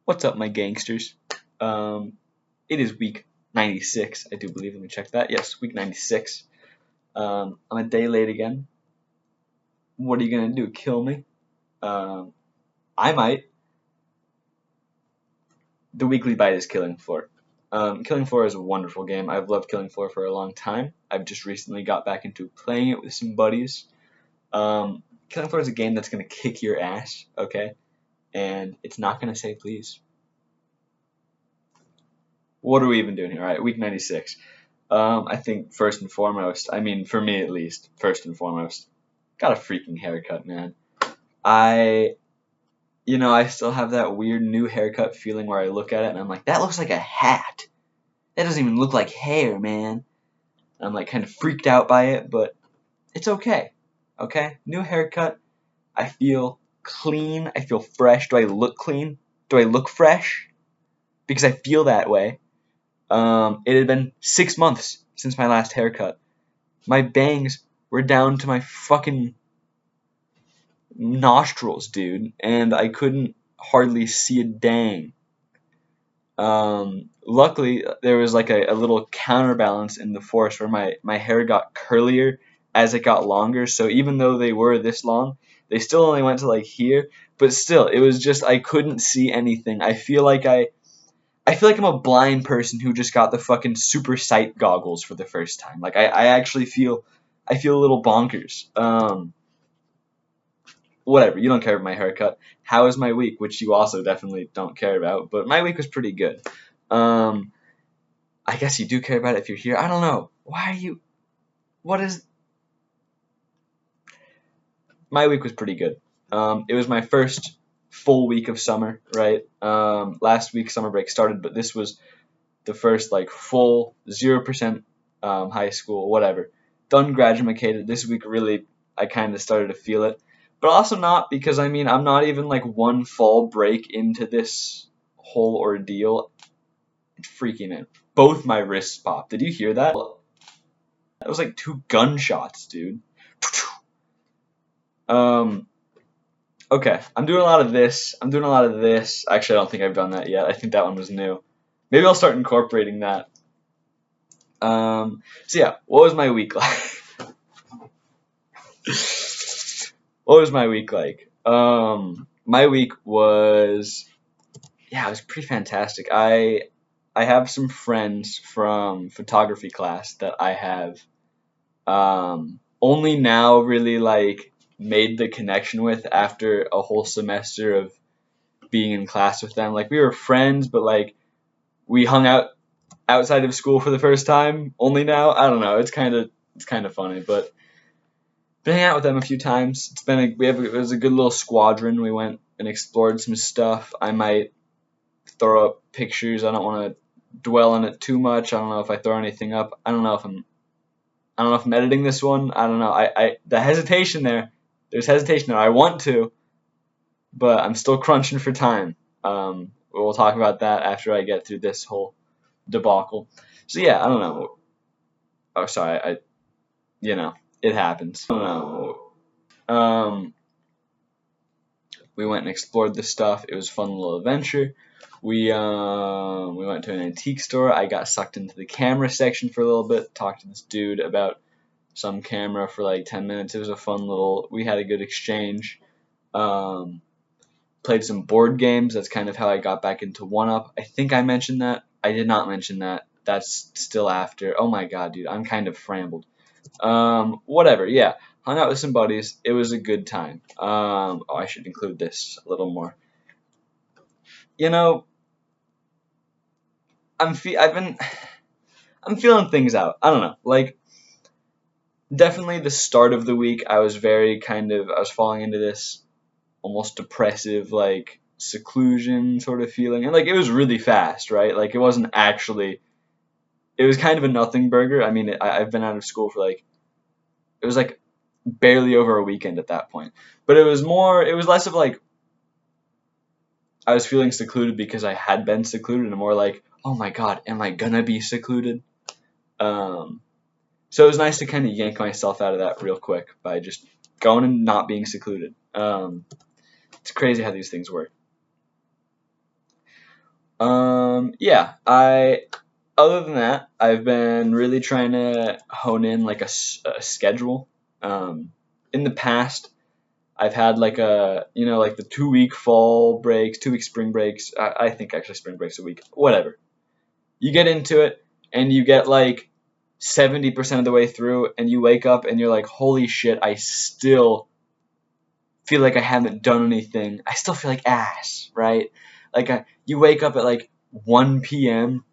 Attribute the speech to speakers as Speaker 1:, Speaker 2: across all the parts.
Speaker 1: What's up, my gangsters? It is week 96, I do believe. Let me check that. Yes, week 96. I'm a day late again. What are you going to do? Kill me? I might. The weekly bite is Killing Floor. Killing Floor is a wonderful game. I've loved Killing Floor for a long time. I've just recently got back into playing it with some buddies. Killing Floor is a game that's going to kick your ass, okay? And it's not going to say please. What are we even doing here? All right, week 96. I think first and foremost, I mean, for me at least, first and foremost, got a freaking haircut, man. I still have that weird new haircut feeling where I look at it and I'm like, that looks like a hat. That doesn't even look like hair, man. I'm like kind of freaked out by it, but it's okay. Okay? New haircut. I feel clean. I feel fresh. Do I look clean? Do I look fresh? Because I feel that way. It had been 6 months since my last haircut. My bangs were down to my fucking nostrils, dude, and I couldn't hardly see a dang. Luckily, there was like a little counterbalance in the force where my hair got curlier as it got longer, so even though they were this long, they still only went to like here, but still, it was just, I couldn't see anything. I feel like I'm a blind person who just got the fucking super sight goggles for the first time. Like, I actually feel a little bonkers. Whatever, you don't care about my haircut. How is my week? Which you also definitely don't care about, but my week was pretty good. I guess you do care about it if you're here. I don't know. My week was pretty good. It was my first full week of summer, right? Last week summer break started, but this was the first like full 0% high school, whatever. Done graduated. This week really I kind of started to feel it, but also not, because I mean I'm not even like one fall break into this whole ordeal. It's freaking in. Both my wrists popped. Did you hear that? That was like 2 gunshots, dude. Okay, I'm doing a lot of this. Actually, I don't think I've done that yet. I think that one was new. Maybe I'll start incorporating that. So yeah, what was my week like? What was my week like? My week was, it was pretty fantastic. I have some friends from photography class that I have only now really like made the connection with after a whole semester of being in class with them. Like, we were friends, but like we hung out outside of school for the first time only now. I don't know. It's kind of funny, but been hanging out with them a few times. It was a good little squadron. We went and explored some stuff. I might throw up pictures. I don't want to dwell on it too much. I don't know if I throw anything up. I don't know if I'm editing this one. I don't know. The hesitation there. There's hesitation there. I want to, but I'm still crunching for time. We'll talk about that after I get through this whole debacle. So yeah, I don't know. Oh, sorry. It happens. I don't know. We went and explored this stuff. It was a fun little adventure. We went to an antique store. I got sucked into the camera section for a little bit. Talked to this dude about some camera for like 10 minutes. It was a fun we had a good exchange. Played some board games. That's kind of how I got back into 1UP. I think I mentioned that. I did not mention that. That's still after. Oh my god, dude. I'm kind of frambled. Whatever. Yeah. Hung out with some buddies. It was a good time. I should include this a little more. I'm feeling things out. I don't know. Like, definitely the start of the week, I was falling into this almost depressive, like, seclusion sort of feeling. And, like, it was really fast, right? Like, it was kind of a nothing burger. I mean, I've been out of school for, like, it was, like, barely over a weekend at that point. But it was less of, like, I was feeling secluded because I had been secluded, and more like, oh my god, am I gonna be secluded? So it was nice to kind of yank myself out of that real quick by just going and not being secluded. It's crazy how these things work. Yeah, other than that, I've been really trying to hone in like a schedule. In the past, I've had like like the 2 week fall breaks, 2 week spring breaks. I think actually spring breaks a week, whatever. You get into it and you get like 70% of the way through and you wake up and you're like, holy shit, I still feel like I haven't done anything. I still feel like ass, right? Like you wake up at like 1 p.m.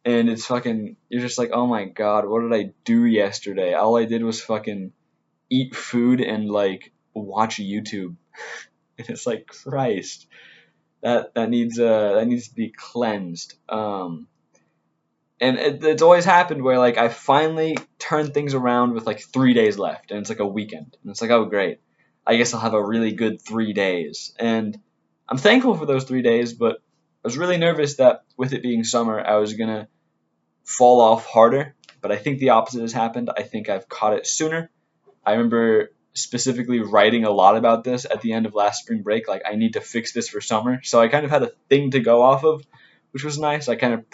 Speaker 1: and it's fucking, you're just like, oh my god, what did I do yesterday? All I did was fucking eat food and like watch YouTube. And it's like, Christ, that needs to be cleansed. And it's always happened where like I finally turn things around with like 3 days left, and it's like a weekend, and it's like, oh great, I guess I'll have a really good 3 days, and I'm thankful for those 3 days, but I was really nervous that with it being summer, I was gonna fall off harder. But I think the opposite has happened. I think I've caught it sooner. I remember specifically writing a lot about this at the end of last spring break. Like, I need to fix this for summer. So I kind of had a thing to go off of, which was nice. I kind of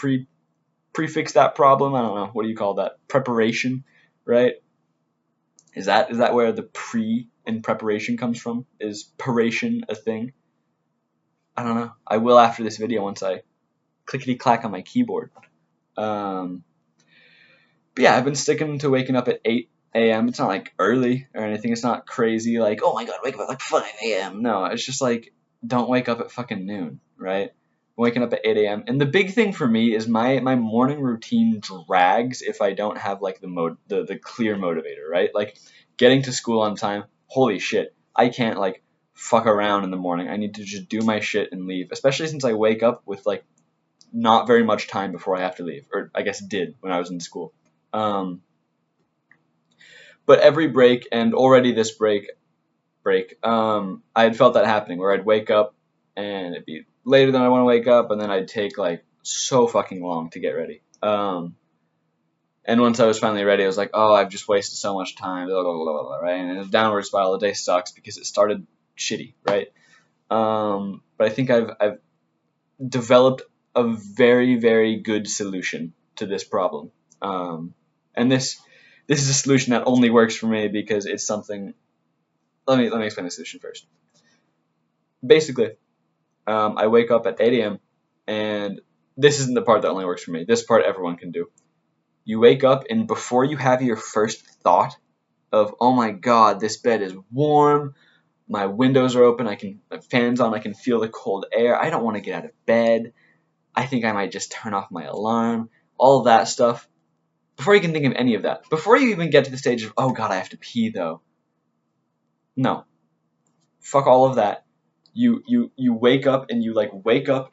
Speaker 1: prefix that problem. I don't know, what do you call that? Preparation, right? Is that where the pre in preparation comes from? Is paration a thing? I don't know. I will after this video once I clickety clack on my keyboard. But yeah, I've been sticking to waking up at 8 a.m. It's not like early or anything. It's not crazy like, oh my god, wake up at like 5 a.m. No, it's just like, don't wake up at fucking noon, right? Waking up at 8 a.m. And the big thing for me is my morning routine drags if I don't have like the clear motivator, right? Like getting to school on time, holy shit, I can't like fuck around in the morning. I need to just do my shit and leave, especially since I wake up with like not very much time before I have to leave, or I guess did when I was in school. But every break, and already this break, I had felt that happening where I'd wake up and it'd be later than I want to wake up, and then I'd take like so fucking long to get ready. And once I was finally ready, I was like, oh, I've just wasted so much time, blah, blah, blah, blah, right? And in a downward spiral, the day sucks because it started shitty, right? But I think I've developed a very, very good solution to this problem. And this is a solution that only works for me because it's something. Let me explain the solution first. Basically, I wake up at 8 a.m. and this isn't the part that only works for me. This part everyone can do. You wake up, and before you have your first thought of, oh my god, this bed is warm, my windows are open, my fan's on, I can feel the cold air, I don't want to get out of bed, I think I might just turn off my alarm, all of that stuff. Before you can think of any of that, before you even get to the stage of, oh god, I have to pee though. No. Fuck all of that. You wake up, and you like wake up,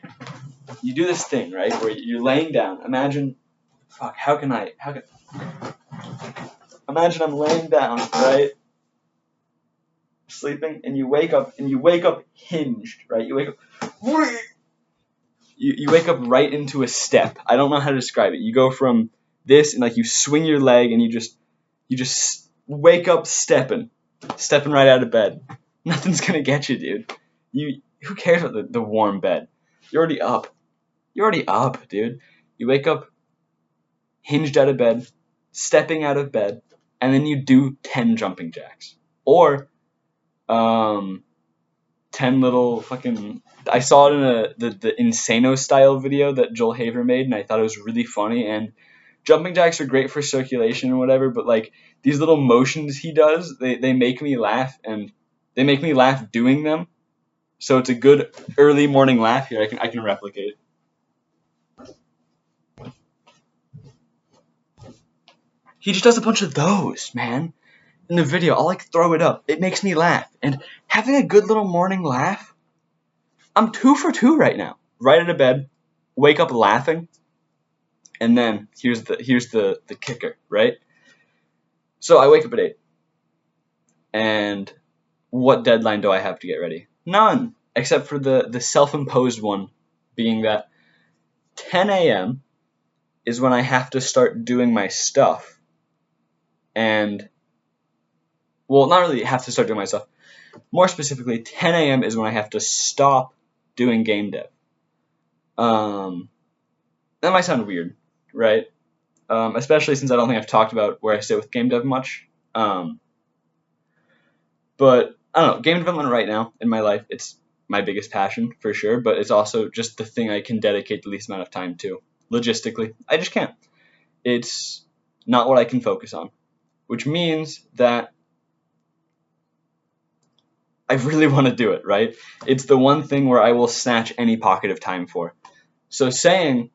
Speaker 1: you do this thing, right, where you're laying down. Imagine I'm laying down, right, sleeping, and you wake up hinged, right? You wake up, you wake up right into a step. I don't know how to describe it. You go from this, and like you swing your leg, and you just wake up stepping right out of bed. Nothing's gonna get you, dude. Who cares about the warm bed? You're already up, dude. You wake up hinged out of bed, stepping out of bed, and then you do 10 jumping jacks. Or 10 little fucking. I saw it in the Insano style video that Joel Haver made, and I thought it was really funny. And jumping jacks are great for circulation and whatever, but like these little motions he does, they make me laugh, and they make me laugh doing them. So it's a good early morning laugh here. I can replicate it. He just does a bunch of those, man. In the video, I'll like throw it up. It makes me laugh. And having a good little morning laugh, I'm 2 for 2 right now. Right out of bed, wake up laughing, and then here's the kicker, right? So I wake up at 8. And what deadline do I have to get ready? None, except for the self-imposed one, being that 10 a.m. is when I have to start doing my stuff. And, well, not really have to start doing my stuff. More specifically, 10 a.m. is when I have to stop doing game dev. That might sound weird, right? Especially since I don't think I've talked about where I sit with game dev much. But I don't know, game development right now in my life, it's my biggest passion for sure, but it's also just the thing I can dedicate the least amount of time to. Logistically, I just can't. It's not what I can focus on, which means that I really want to do it, right? It's the one thing where I will snatch any pocket of time for. So saying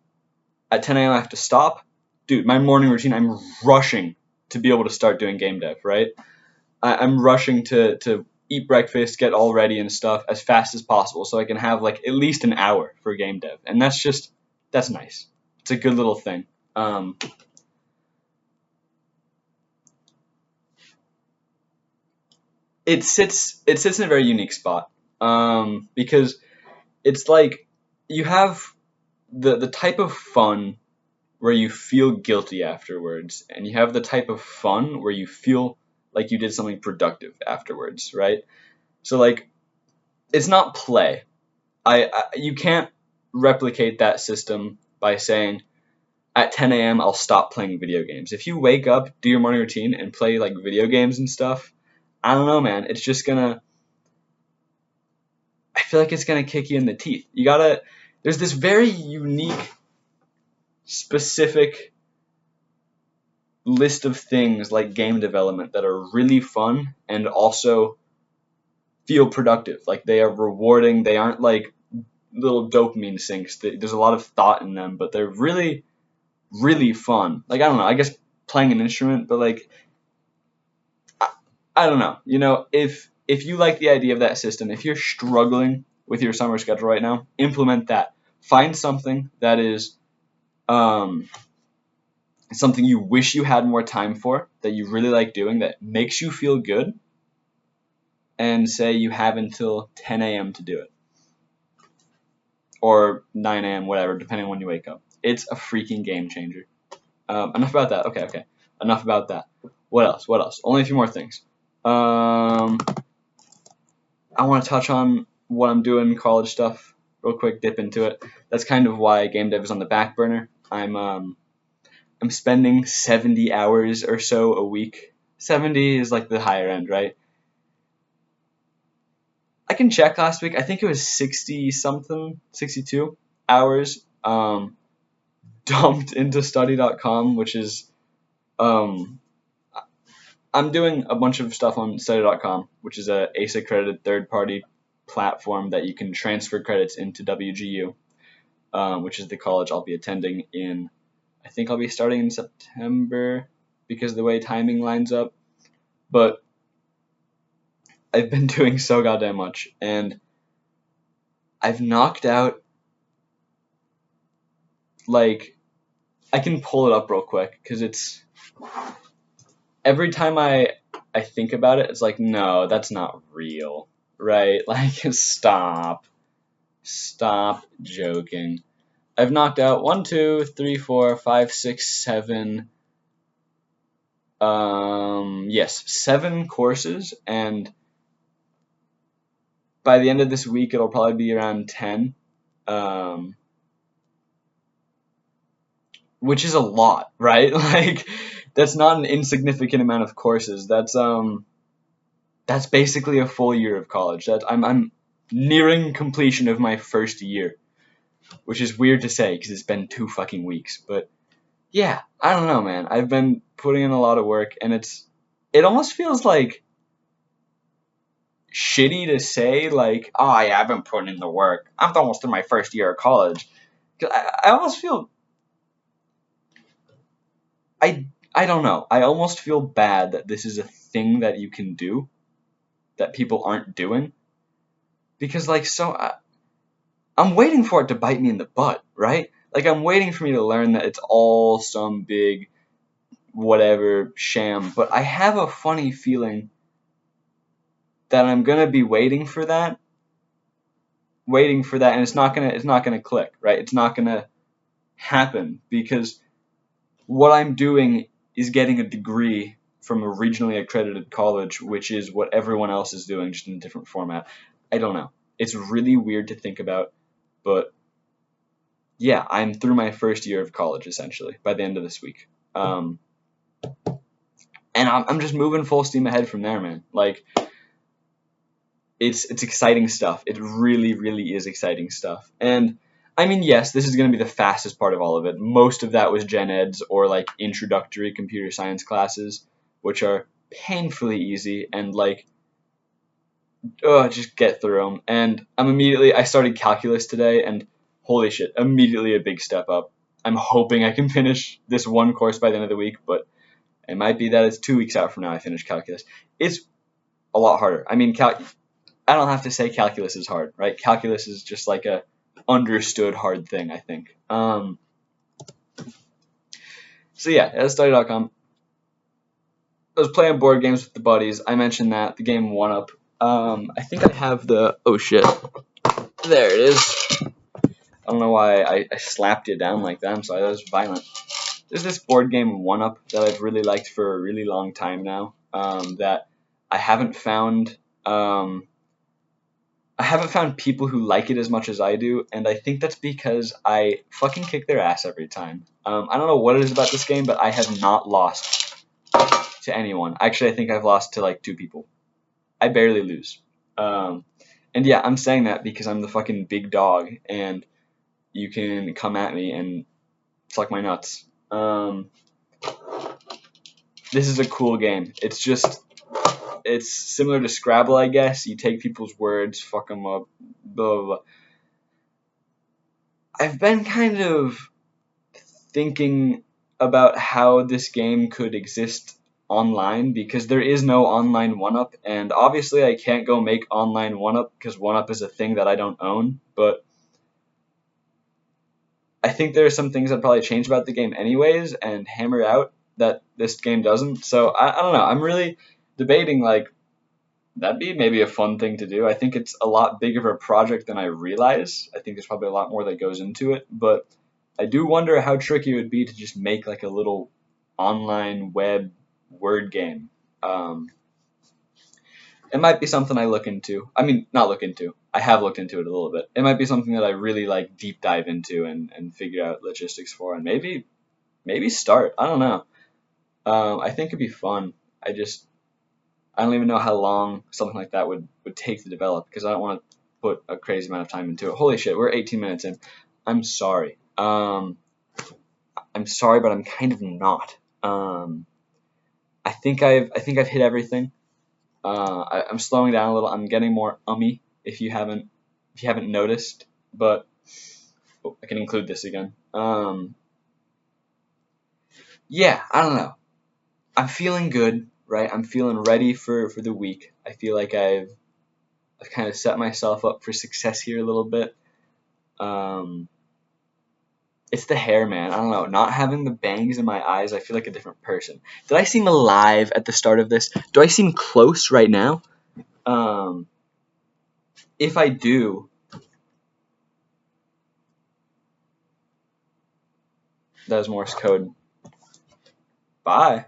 Speaker 1: at 10 a.m. I have to stop, dude, my morning routine, I'm rushing to be able to start doing game dev, right? I'm rushing to eat breakfast, get all ready and stuff as fast as possible so I can have like at least an hour for game dev. And that's nice. It's a good little thing. It sits in a very unique spot because it's like you have the type of fun where you feel guilty afterwards, and you have the type of fun where you feel like you did something productive afterwards, right? So like it's not play. You can't replicate that system by saying at 10 a.m. I'll stop playing video games. If you wake up, do your morning routine, and play like video games and stuff, I don't know, man. It's just gonna. I feel like it's gonna kick you in the teeth. You gotta. There's this very unique, specific list of things like game development that are really fun and also feel productive. Like they are rewarding. They aren't like little dopamine sinks. There's a lot of thought in them, but they're really, really fun. Like I don't know. I guess playing an instrument, but like I don't know. You know, if you like the idea of that system, if you're struggling with your summer schedule right now, implement that. Find something that is something you wish you had more time for, that you really like doing, that makes you feel good, and say you have until 10 a.m. to do it. Or 9 a.m., whatever, depending on when you wake up. It's a freaking game changer. Enough about that. Okay. Enough about that. What else? Only a few more things. I want to touch on what I'm doing in college stuff real quick, dip into it. That's kind of why game dev is on the back burner. I'm spending 70 hours or so a week. 70 is like the higher end, right? I can check last week. I think it was 60 something, 62 hours dumped into study.com, which is I'm doing a bunch of stuff on study.com, which is a ACE accredited third-party platform that you can transfer credits into WGU, which is the college I'll be attending in. I think I'll be starting in September because of the way timing lines up. But I've been doing so goddamn much, and I've knocked out, like, I can pull it up real quick because it's every time I think about it, it's like, no, that's not real, right? Like, stop joking. I've knocked out 1, 2, 3, 4, 5, 6, 7. Yes, 7 courses, and by the end of this week, it'll probably be around 10. Which is a lot, right? Like, that's not an insignificant amount of courses. That's basically a full year of college. I'm nearing completion of my first year, which is weird to say because it's been 2 fucking weeks. But yeah, I don't know, man. I've been putting in a lot of work, and it almost feels like shitty to say, like, oh yeah, I've been putting in the work. I'm almost in my first year of college. 'Cause I almost feel I don't know. I almost feel bad that this is a thing that you can do that people aren't doing because like I'm waiting for it to bite me in the butt, right? Like I'm waiting for me to learn that it's all some big whatever sham, but I have a funny feeling that I'm going to be waiting for that and it's not going to click, right? It's not going to happen because what I'm doing is getting a degree from a regionally accredited college, which is what everyone else is doing, just in a different format. I don't know. It's really weird to think about, but yeah, I'm through my first year of college essentially by the end of this week. And I'm just moving full steam ahead from there, man. Like, it's exciting stuff. It really, really is exciting stuff. And I mean, yes, this is going to be the fastest part of all of it. Most of that was gen eds or like introductory computer science classes, which are painfully easy and like, just get through them. And I started calculus today, and holy shit, immediately a big step up. I'm hoping I can finish this one course by the end of the week, but it might be that it's 2 weeks out from now I finish calculus. It's a lot harder. I mean, I don't have to say calculus is hard, right? Calculus is just like a understood hard thing, I think. So yeah, that's study.com. I was playing board games with the buddies. I mentioned that the game 1UP. I think I have the. Oh shit! There it is. I don't know why I slapped it down like that. I'm sorry, that was violent. There's this board game 1UP that I've really liked for a really long time now. That I haven't found. I haven't found people who like it as much as I do, and I think that's because I fucking kick their ass every time. I don't know what it is about this game, but I have not lost to anyone. Actually, I think I've lost to like 2 people. I barely lose. And yeah, I'm saying that because I'm the fucking big dog, and you can come at me and suck my nuts. This is a cool game. It's similar to Scrabble, I guess. You take people's words, fuck them up, blah, blah, blah. I've been kind of thinking about how this game could exist online because there is no online 1UP, and obviously I can't go make online 1UP because 1UP is a thing that I don't own, but I think there are some things I'd probably change about the game anyways and hammer out that this game doesn't. So I don't know. I'm really debating, like, that'd be maybe a fun thing to do. I think it's a lot bigger of a project than I realize. I think there's probably a lot more that goes into it, but I do wonder how tricky it would be to just make like a little online web word game. It might be something I look into. I mean, not look into. I have looked into it a little bit. It might be something that I really like deep dive into and figure out logistics for, and maybe start. I don't know. I think it'd be fun. I don't even know how long something like that would take to develop because I don't want to put a crazy amount of time into it. Holy shit, we're 18 minutes in. I'm sorry. I'm sorry, but I'm kind of not. I think I've hit everything. I'm slowing down a little. I'm getting more ummy if you haven't noticed, but I can include this again. Yeah, I don't know. I'm feeling good, right? I'm feeling ready for the week. I feel like I've kind of set myself up for success here a little bit. It's the hair, man. I don't know. Not having the bangs in my eyes, I feel like a different person. Did I seem alive at the start of this? Do I seem close right now? If I do, that was Morse code. Bye.